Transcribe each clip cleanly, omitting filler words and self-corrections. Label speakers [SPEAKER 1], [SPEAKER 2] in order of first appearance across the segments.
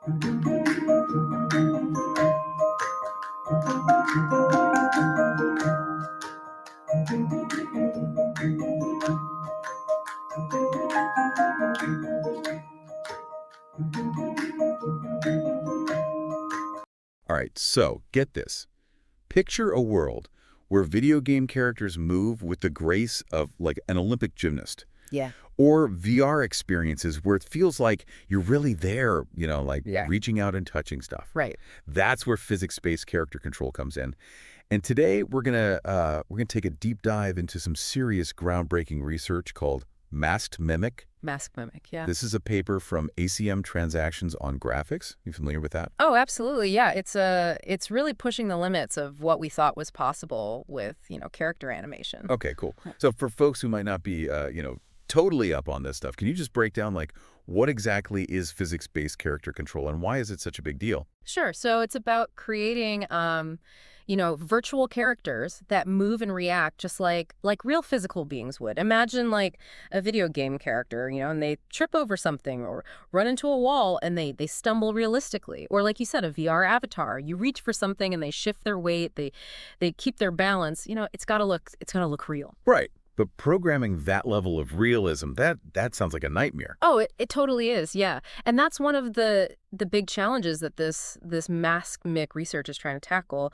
[SPEAKER 1] All right, so get this. Picture a world where video game characters move with the grace of like an Olympic gymnast.
[SPEAKER 2] Yeah.
[SPEAKER 1] Or VR experiences where it feels like you're really there, like
[SPEAKER 2] Yeah.
[SPEAKER 1] reaching out and touching stuff.
[SPEAKER 2] Right.
[SPEAKER 1] That's where physics-based character control comes in. And today we're gonna take a deep dive into some serious groundbreaking research called MaskedMimic.
[SPEAKER 2] MaskedMimic, yeah.
[SPEAKER 1] This is a paper from ACM Transactions on Graphics. You familiar with that?
[SPEAKER 2] Oh, absolutely. Yeah, it's really pushing the limits of what we thought was possible with, character animation.
[SPEAKER 1] Okay, cool. So for folks who might not be, totally up on this stuff, can you just break down like what exactly is physics-based character control and why is it such a big deal?
[SPEAKER 2] Sure. So it's about creating virtual characters that move and react just like real physical beings would. Imagine like a video game character, and they trip over something or run into a wall and they stumble realistically. Or like you said, a VR avatar. You reach for something and they shift their weight, they keep their balance. It's gotta look real.
[SPEAKER 1] Right. But programming that level of realism, that sounds like a nightmare.
[SPEAKER 2] Oh, it totally is, yeah. And that's one of the big challenges that this MaskedMimic research is trying to tackle.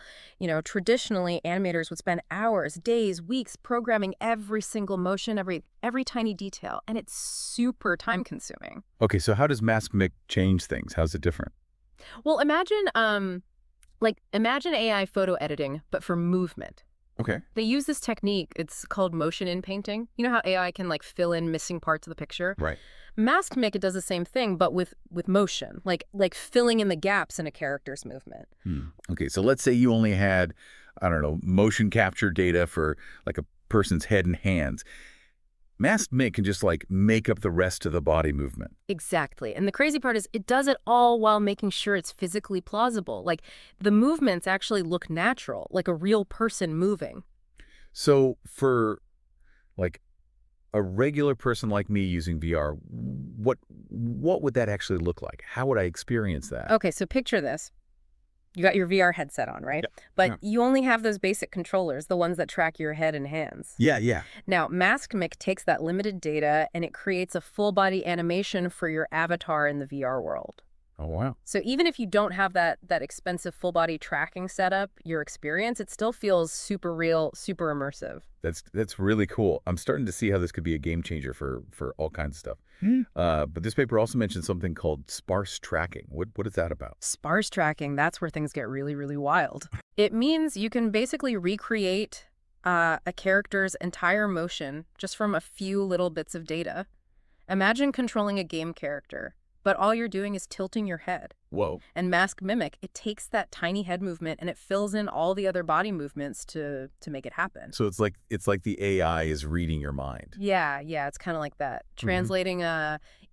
[SPEAKER 2] Traditionally, animators would spend hours, days, weeks programming every single motion, every tiny detail, and it's super time-consuming.
[SPEAKER 1] Okay, so how does MaskedMimic change things? How's it different?
[SPEAKER 2] Well, imagine AI photo editing, but for movement.
[SPEAKER 1] Okay.
[SPEAKER 2] They use this technique. It's called motion in painting. You know how AI can like fill in missing parts of the picture?
[SPEAKER 1] Right.
[SPEAKER 2] MaskedMimic, it does the same thing, but with motion, like filling in the gaps in a character's movement.
[SPEAKER 1] Okay, so let's say you only had, I don't know, motion capture data for like a person's head and hands. MaskedMimic can just like make up the rest of the body movement.
[SPEAKER 2] Exactly. And the crazy part is it does it all while making sure it's physically plausible. Like the movements actually look natural, like a real person moving.
[SPEAKER 1] So for like a regular person like me using VR, what would that actually look like? How would I experience that?
[SPEAKER 2] Okay, so picture this. You got your VR headset on, right?
[SPEAKER 1] Yep.
[SPEAKER 2] But
[SPEAKER 1] Yeah.
[SPEAKER 2] you only have those basic controllers, the ones that track your head and hands.
[SPEAKER 1] Yeah.
[SPEAKER 2] Now, MaskedMimic takes that limited data and it creates a full-body animation for your avatar in the VR world.
[SPEAKER 1] Oh, wow.
[SPEAKER 2] So even if you don't have that expensive full-body tracking setup, your experience, it still feels super real, super immersive.
[SPEAKER 1] That's really cool. I'm starting to see how this could be a game changer for all kinds of stuff. But this paper also mentioned something called sparse tracking. What is that about?
[SPEAKER 2] Sparse tracking, that's where things get really, really wild. It means you can basically recreate a character's entire motion just from a few little bits of data. Imagine controlling a game character, but all you're doing is tilting your head.
[SPEAKER 1] Whoa.
[SPEAKER 2] And MaskedMimic, it takes that tiny head movement and it fills in all the other body movements to make it happen.
[SPEAKER 1] So it's like the AI is reading your mind.
[SPEAKER 2] Yeah, it's kind of like that. Translating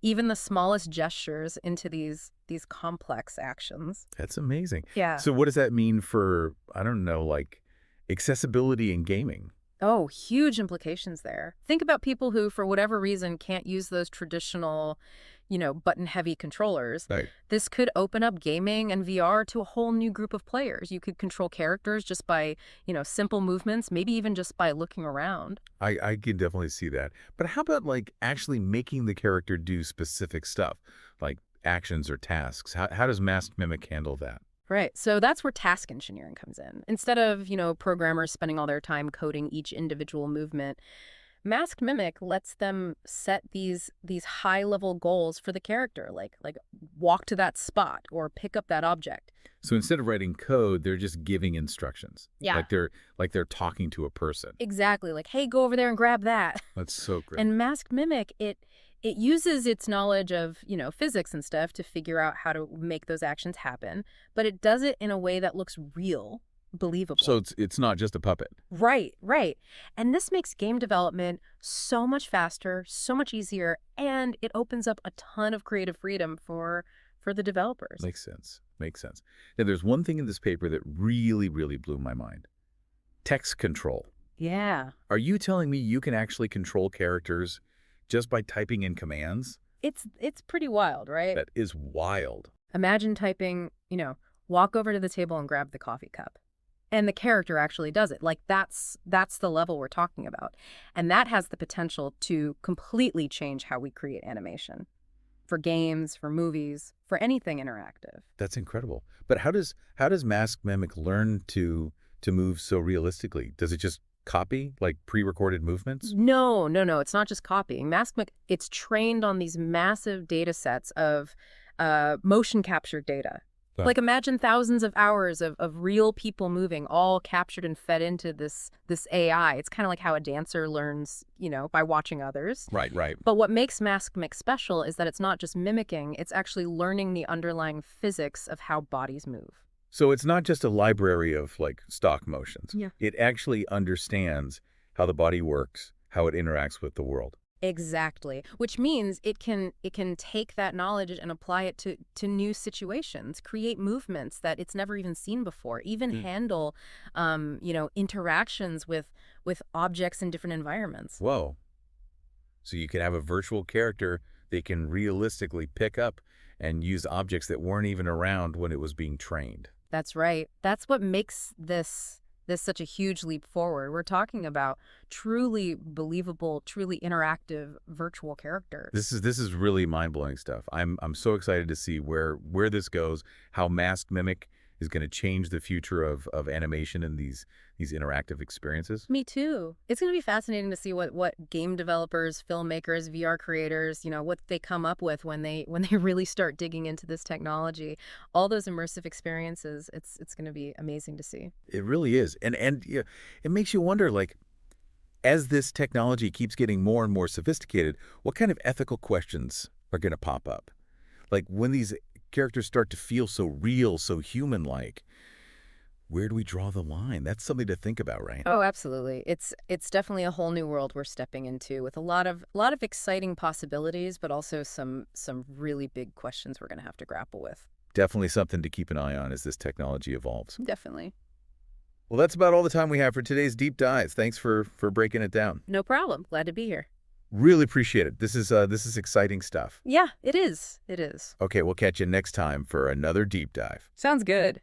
[SPEAKER 2] even the smallest gestures into these complex actions.
[SPEAKER 1] That's amazing.
[SPEAKER 2] Yeah.
[SPEAKER 1] So what does that mean for, I don't know, like accessibility in gaming?
[SPEAKER 2] Oh, huge implications there. Think about people who, for whatever reason, can't use those traditional, button-heavy controllers.
[SPEAKER 1] Right.
[SPEAKER 2] This could open up gaming and VR to a whole new group of players. You could control characters just by, simple movements, maybe even just by looking around.
[SPEAKER 1] I can definitely see that. But how about like actually making the character do specific stuff, like actions or tasks? How does MaskedMimic handle that?
[SPEAKER 2] Right. So that's where task engineering comes in. Instead of, programmers spending all their time coding each individual movement, MaskedMimic lets them set these high-level goals for the character, like walk to that spot or pick up that object.
[SPEAKER 1] So instead of writing code, they're just giving instructions.
[SPEAKER 2] Yeah.
[SPEAKER 1] Like they're talking to a person.
[SPEAKER 2] Exactly. Like, hey, go over there and grab that.
[SPEAKER 1] That's so great.
[SPEAKER 2] And MaskedMimic, it uses its knowledge of, physics and stuff to figure out how to make those actions happen, but it does it in a way that looks real, believable.
[SPEAKER 1] So it's not just a puppet.
[SPEAKER 2] Right. And this makes game development so much faster, so much easier, and it opens up a ton of creative freedom for the developers.
[SPEAKER 1] Makes sense. Now, there's one thing in this paper that really, really blew my mind. Text control.
[SPEAKER 2] Yeah.
[SPEAKER 1] Are you telling me you can actually control characters just by typing in commands?
[SPEAKER 2] It's pretty wild, right?
[SPEAKER 1] That is wild.
[SPEAKER 2] Imagine typing, walk over to the table and grab the coffee cup. And the character actually does it. Like that's the level we're talking about. And that has the potential to completely change how we create animation for games, for movies, for anything interactive.
[SPEAKER 1] That's incredible. But how does Mask Mimic learn to move so realistically? Does it just copy like pre-recorded movements?
[SPEAKER 2] No, no, no. It's not just copying. It's trained on these massive data sets of motion captured data.
[SPEAKER 1] Wow.
[SPEAKER 2] Like imagine thousands of hours of real people moving, all captured and fed into this AI. It's kind of like how a dancer learns, by watching others.
[SPEAKER 1] Right, right.
[SPEAKER 2] But what makes Mask Mix special is that it's not just mimicking, it's actually learning the underlying physics of how bodies move.
[SPEAKER 1] So it's not just a library of like stock motions.
[SPEAKER 2] Yeah.
[SPEAKER 1] It actually understands how the body works, how it interacts with the world.
[SPEAKER 2] Exactly. Which means it can take that knowledge and apply it to new situations, create movements that it's never even seen before, even
[SPEAKER 1] Hmm.
[SPEAKER 2] handle interactions with objects in different environments.
[SPEAKER 1] Whoa. So you could have a virtual character that can realistically pick up and use objects that weren't even around when it was being trained.
[SPEAKER 2] That's right. That's what makes this such a huge leap forward. We're talking about truly believable, truly interactive virtual characters.
[SPEAKER 1] This is really mind-blowing stuff. I'm so excited to see where this goes, how Masked Mimic is going to change the future of animation and these interactive experiences.
[SPEAKER 2] Me too. It's going to be fascinating to see what game developers, filmmakers, VR creators, what they come up with when they when they really start digging into this technology. All those immersive experiences, it's going to be amazing to see.
[SPEAKER 1] It really is. And yeah, it makes you wonder like as this technology keeps getting more and more sophisticated, what kind of ethical questions are going to pop up? Like when these characters start to feel so real, so human-like, where do we draw the line? That's something to think about, right?
[SPEAKER 2] Oh, absolutely. It's definitely a whole new world we're stepping into with a lot of exciting possibilities, but also some really big questions we're going to have to grapple with.
[SPEAKER 1] Definitely something to keep an eye on as this technology evolves.
[SPEAKER 2] Definitely.
[SPEAKER 1] Well, that's about all the time we have for today's deep dives. Thanks for breaking it down.
[SPEAKER 2] No problem. Glad to be here.
[SPEAKER 1] Really appreciate it. This is exciting stuff.
[SPEAKER 2] Yeah, it is. It is.
[SPEAKER 1] Okay, we'll catch you next time for another deep dive.
[SPEAKER 2] Sounds good.